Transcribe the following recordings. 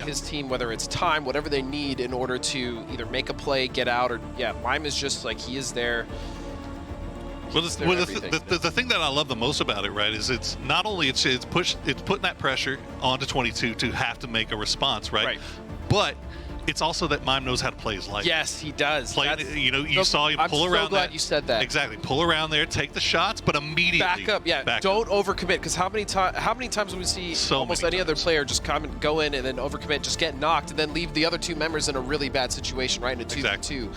His team, whether it's time, whatever they need in order to either make a play, get out, or yeah, Mime is just like, he is there. Well, the thing that I love the most about it, right, is it's not only it's putting that pressure onto 22 to have to make a response, right? But it's also that Mime knows how to play his life. Yes, he does. You know, you saw him pull around. I'm so glad you said that. Exactly, pull around there, take the shots, but immediately back up. Yeah, don't overcommit, because how many times do we see almost any other player just come and go in and then overcommit, just get knocked, and then leave the other two members in a really bad situation, right, in a 2v2.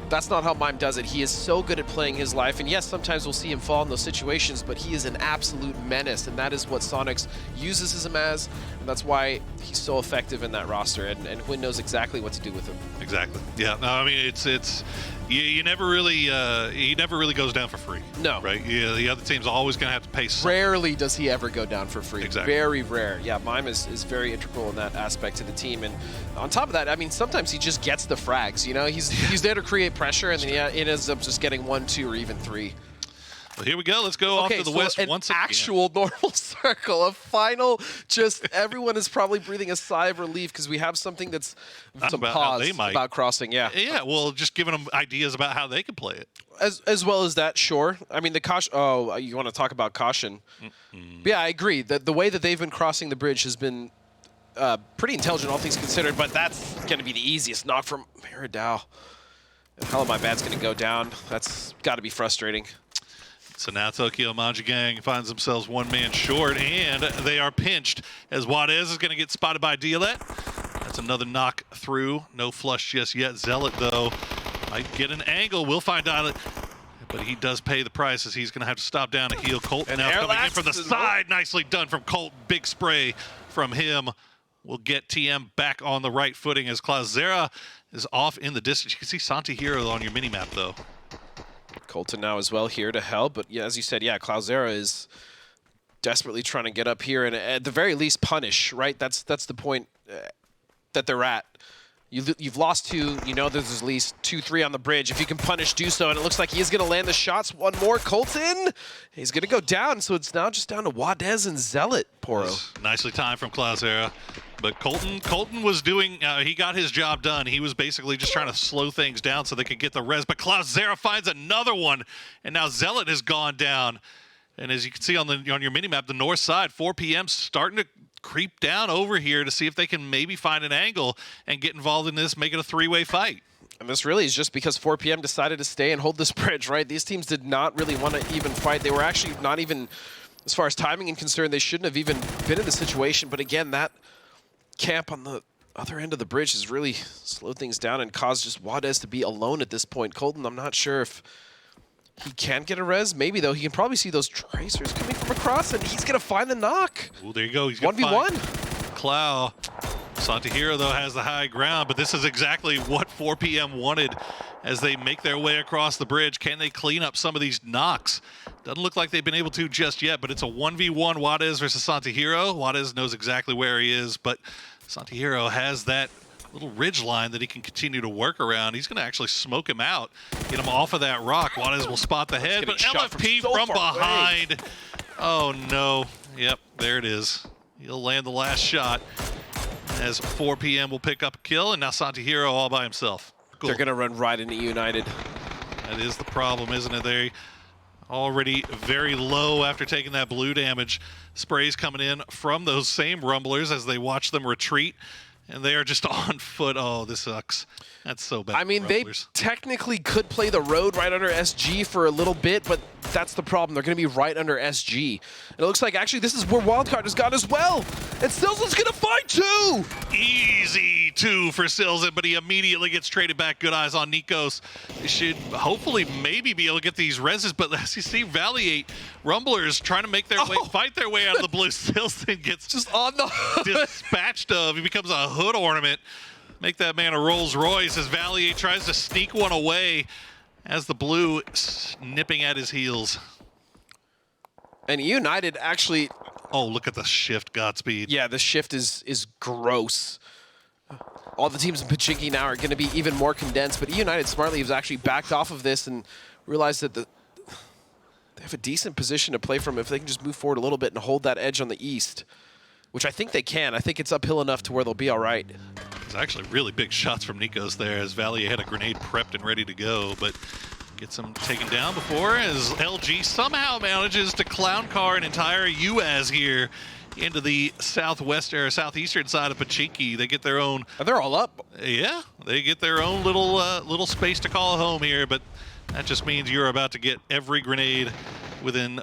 That's not how Mime does it. He is so good at playing his life, and yes, sometimes we'll see him fall in those situations, but he is an absolute menace, and that is what Soniqs uses him as, and that's why he's so effective in that roster, and Huynh knows exactly what to do with him. Exactly. Yeah. No, I mean, he never really goes down for free. No. Right? Yeah, the other team's always going to have to pay something. Rarely does he ever go down for free. Exactly. Very rare. Yeah, Mime is very integral in that aspect to the team. And on top of that, I mean, sometimes he just gets the frags. You know, he's there to create pressure, and then it ends up just getting 1, 2, or even 3. Well, here we go. Let's go off to the west once again. Actual normal circle, a final. Just everyone is probably breathing a sigh of relief because we have something that's some pause about crossing. Yeah. Yeah. Well, just giving them ideas about how they can play it. As well as that, sure. I mean, the caution. Oh, you want to talk about caution? Yeah, I agree. The way that they've been crossing the bridge has been pretty intelligent, all things considered. But that's going to be the easiest knock from Miradao. And Hello My Bad's going to go down. That's got to be frustrating. So now Tokyo Manji Gang finds themselves one man short, and they are pinched as Juarez is going to get spotted by Dielet. That's another knock through. No flush just yet. Zealot, though, might get an angle. We'll find Dielet, but he does pay the price as he's going to have to stop down to heal. Colton now coming in from the side. Nicely done from Colton. Big spray from him. We'll get TM back on the right footing as Cloudera is off in the distance. You can see Santihiro on your mini-map, though. Colton now as well here to help, but yeah, as you said, yeah, Cloudera is desperately trying to get up here and at the very least punish, right? That's the point that they're at. You've lost 2, you know there's at least 2, 3 on the bridge. If you can punish, do so, and it looks like he's going to land the shots. One more, Colton. He's going to go down, so it's now just down to Juarez and Zealot, Poro. Nicely timed from Cloudera. But Colton was doing, he got his job done. He was basically just trying to slow things down so they could get the res. But Cloudera finds another one, and now Zealot has gone down. And as you can see on your minimap, the north side, 4 p.m. starting to creep down over here to see if they can maybe find an angle and get involved in this, make it a 3-way fight. And this really is just because 4 p.m. decided to stay and hold this bridge, right? These teams did not really want to even fight. They were actually not even, as far as timing is concerned, they shouldn't have even been in the situation. But again, that camp on the other end of the bridge has really slowed things down and caused just Juarez to be alone at this point. Colton, I'm not sure if he can get a res. Maybe, though. He can probably see those tracers coming from across, and he's going to find the knock. Ooh, there you go. He's 1v1. Cloud. Santihiro, though, has the high ground, but this is exactly what 4 p.m. wanted as they make their way across the bridge. Can they clean up some of these knocks? Doesn't look like they've been able to just yet, but it's a 1v1 Juarez versus Santihiro. Juarez knows exactly where he is, but Santihiro has that little ridge line that he can continue to work around. He's going to actually smoke him out, get him off of that rock. Juarez will spot the head, but LFP from behind. Oh, no. Yep, there it is. He'll land the last shot as 4 p.m. will pick up a kill, and now Santihiro all by himself. Cool. They're going to run right into eUnited. That is the problem, isn't it? They're already very low after taking that blue damage. Sprays coming in from those same rumblers as they watch them retreat, and they are just on foot. Oh, this sucks. That's so bad. I mean, they technically could play the road right under SG for a little bit, but that's the problem. They're going to be right under SG. And it looks like actually this is where Wildcard has gone as well. And Silzen's going to fight too. Easy 2 for Silzen, but he immediately gets traded back. Good eyes on Nikos. They should hopefully maybe be able to get these reses, but as you see, Valiate Rumblers trying to make their way, fight their way out of the blue. Silzen gets just on the dispatched of. He becomes a hood ornament. Make that man a Rolls Royce as Valier tries to sneak one away as the blue nipping at his heels. And eUnited actually... Oh, look at the shift, Godspeed. Yeah, the shift is gross. all the teams in Pachinki now are going to be even more condensed. But eUnited smartly has actually backed off of this and realized that they have a decent position to play from if they can just move forward a little bit and hold that edge on the east, which I think they can. I think it's uphill enough to where they'll be all right. It's actually really big shots from Nikos there as Valier had a grenade prepped and ready to go, but gets him taken down before as LG somehow manages to clown car an entire UAS here into the southeastern side of Pachinki. They get their own. They're all up. Yeah, they get their own little space to call home here, but that just means you're about to get every grenade within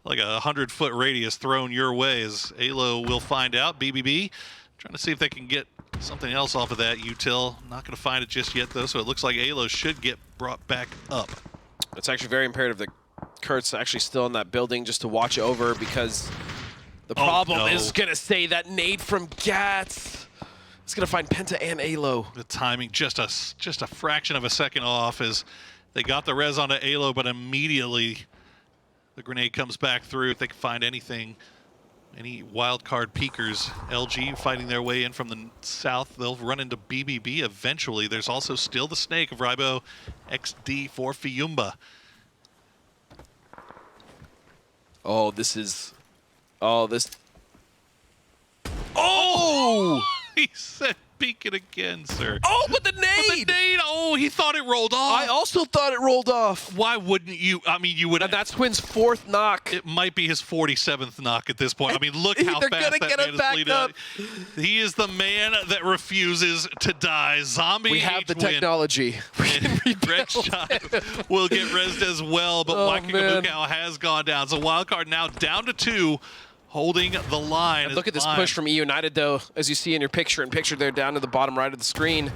like a 100-foot radius thrown your way. As Alo will find out. BBB trying to see if they can get something else off of that util. Not going to find it just yet though, so it looks like Alo should get brought back up. It's actually very imperative that Kurt's actually still in that building just to watch over, because the problem is going to say that nade from Gats. It's going to find Penta and Alo. The timing just a fraction of a second off as they got the res onto Alo, but immediately the grenade comes back through. If they can find anything, any wild card peekers, LG fighting their way in from the south. They'll run into BBB eventually. There's also still the snake of Ribo XD for Fiumba. Oh, this is... Oh, this... Oh! He said peek it again, sir. Oh, but the nade! But the nade! Oh, he thought it rolled off. I also thought it rolled off. Why wouldn't you? I mean, you would. And that's Twin's 4th knock. It might be his 47th knock at this point. I mean, look how They're fast gonna that get man him is back bleeding up. out. He is the man that refuses to die. Zombie We have the H-win. technology. Greg Shot will get rezzed as well, but Waikiki has gone down. So wildcard now down to 2. Holding the line. And look at this push from eUnited, though, as you see in your picture there down to the bottom right of the screen.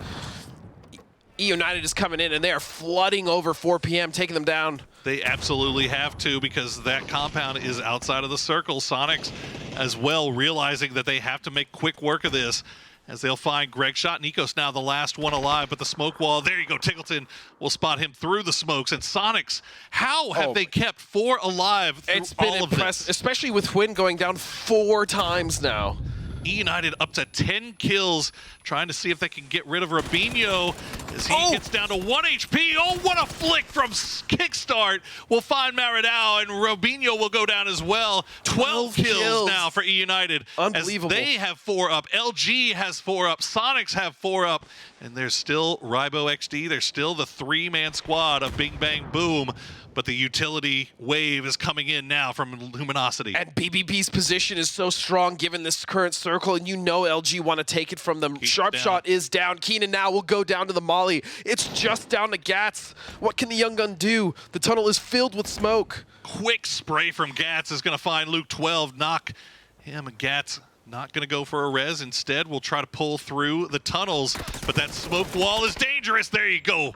eUnited is coming in, and they are flooding over 4 p.m., taking them down. They absolutely have to, because that compound is outside of the circle. Soniqs as well realizing that they have to make quick work of this, as they'll find Greg Shot. Nikos now the last one alive, but the smoke wall, there you go. Tickleton will spot him through the smokes. And Soniqs, how have they kept 4 alive through all of this? Especially with Twin going down 4 times now. eUnited up to 10 kills, trying to see if they can get rid of Robinho as he gets down to 1 HP. Oh, what a flick from Kickstart. We'll find Maradao, and Robinho will go down as well. 12 kills now for eUnited. Unbelievable. As they have 4 up. LG has 4 up. Soniqs have 4 up. And there's still Ribo XD. There's still the 3-man squad of Bing Bang Boom. But the utility wave is coming in now from Luminosity. And BBB's position is so strong given this current circle, and you know LG want to take it from them. Sharp Shot is down. Keenan now will go down to the Molly. It's just down to Gats. What can the young gun do? The tunnel is filled with smoke. Quick spray from Gats is going to find Luke 12, knock him. And Gats not going to go for a res. Instead, we'll try to pull through the tunnels. But that smoke wall is dangerous. There you go.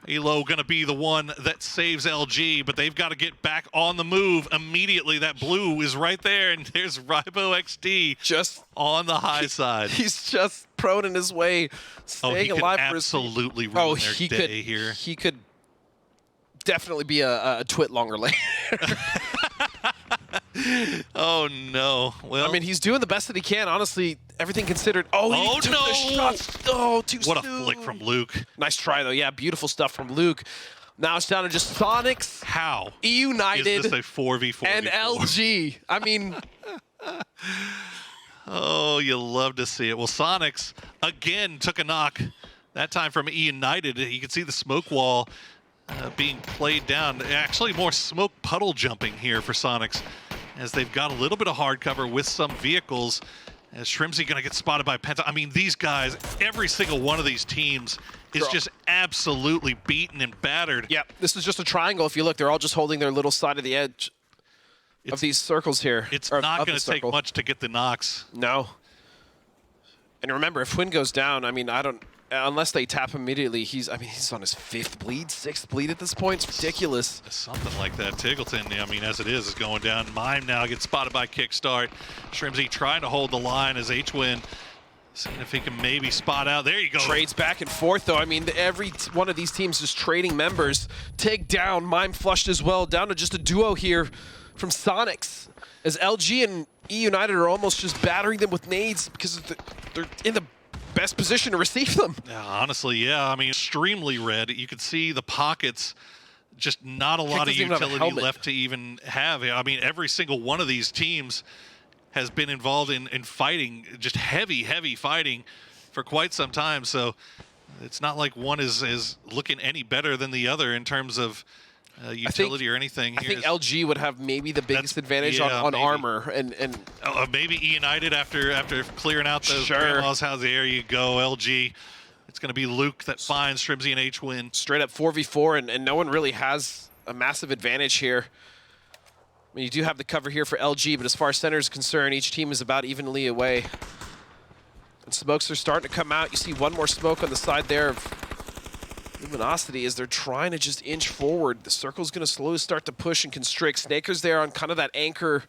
Elo going to be the one that saves LG, but they've got to get back on the move immediately. That blue is right there, and there's Ribo XD just on the high side. He's just prone in his way, staying alive for his... absolutely ruin their day here. He could definitely be a twit longer later. Oh, no. Well, I mean, he's doing the best that he can, honestly, everything considered. Oh, he took the shots. Oh, too soon. What a flick from Luke. Nice try, though. Yeah, beautiful stuff from Luke. Now it's down to just Soniqs. How? eUnited. Is this a 4v4? And LG. I mean... Oh, you love to see it. Well, Soniqs, again, took a knock. That time from eUnited. You can see the smoke wall being played down. Actually, more smoke puddle jumping here for Soniqs, as they've got a little bit of hard cover with some vehicles. As Shrimsy going to get spotted by Penta. I mean, these guys, every single one of these teams is just absolutely beaten and battered. Yeah, this is just a triangle. If you look, they're all just holding their little side of the edge of these circles here. It's not going to take much to get the knocks. No. And remember, if Twin goes down, I mean, unless they tap immediately, he's on his 5th bleed, 6th bleed at this point. It's ridiculous. Something like that. Tiggleton, I mean, as it is going down. Mime now gets spotted by Kickstart. Shrimsy trying to hold the line as H-Win, seeing if he can maybe spot out. There you go. Trades back and forth, though. I mean, every one of these teams just trading members. Tig down, Mime flushed as well. Down to just a duo here from Soniqs, as LG and eUnited are almost just battering them with nades because they're in the best position to receive them. Yeah, honestly, yeah. I mean, extremely red. You could see the pockets, just not a lot of utility left to even have. I mean, every single one of these teams has been involved in fighting, just heavy fighting for quite some time. So it's not like one is looking any better than the other in terms of utility or anything. I think LG would have maybe the biggest advantage on armor and maybe eUnited after clearing out those grandmas. There you go, LG. It's going to be Luke that finds Strimzy and H-Win. Straight up 4v4, and no one really has a massive advantage here. I mean, you do have the cover here for LG, but as far as center is concerned, each team is about evenly away. And smokes are starting to come out. You see one more smoke on the side there of Luminosity as they're trying to just inch forward. The circle's going to slowly start to push and constrict. Snaker's there on kind of that anchor.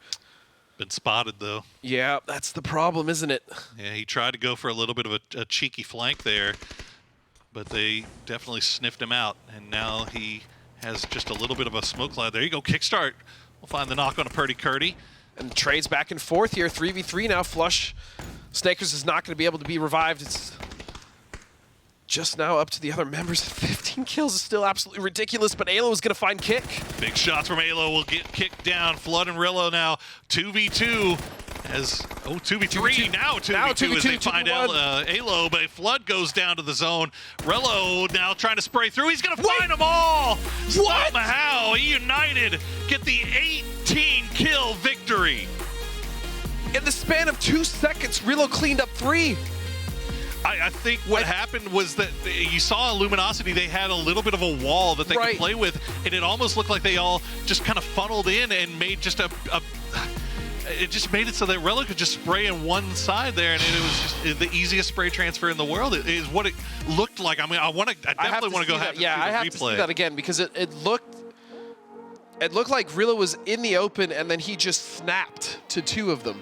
Been spotted, though. Yeah, that's the problem, isn't it? Yeah, he tried to go for a little bit of a cheeky flank there, but they definitely sniffed him out, and now he has just a little bit of a smoke cloud. There you go, kickstart. We'll find the knock on a Purdy Curdy. And trades back and forth here, 3v3 now. Flush. Snakers is not going to be able to be revived. It's just now up to the other members. 15 kills is still absolutely ridiculous, but Alo is going to find Kick. Big shots from Alo will get kicked down. Flood and Rillo now 2v2. As 2v3 now 2v2 as they find Alo, but Flood goes down to the zone. Rello now trying to spray through. He's gonna find them all. What? How eUnited get the 18 kill victory in the span of 2 seconds. Rello cleaned up 3. I think what happened was that you saw in Luminosity, they had a little bit of a wall that they could play with, and it almost looked like they all just kind of funneled in and made just it just made it so that Rello could just spray in one side there, and it was just the easiest spray transfer in the world. It is what it looked like. I mean, I definitely want to go have I have to see that again, because it looked like Rello was in the open, and then he just snapped to 2 of them.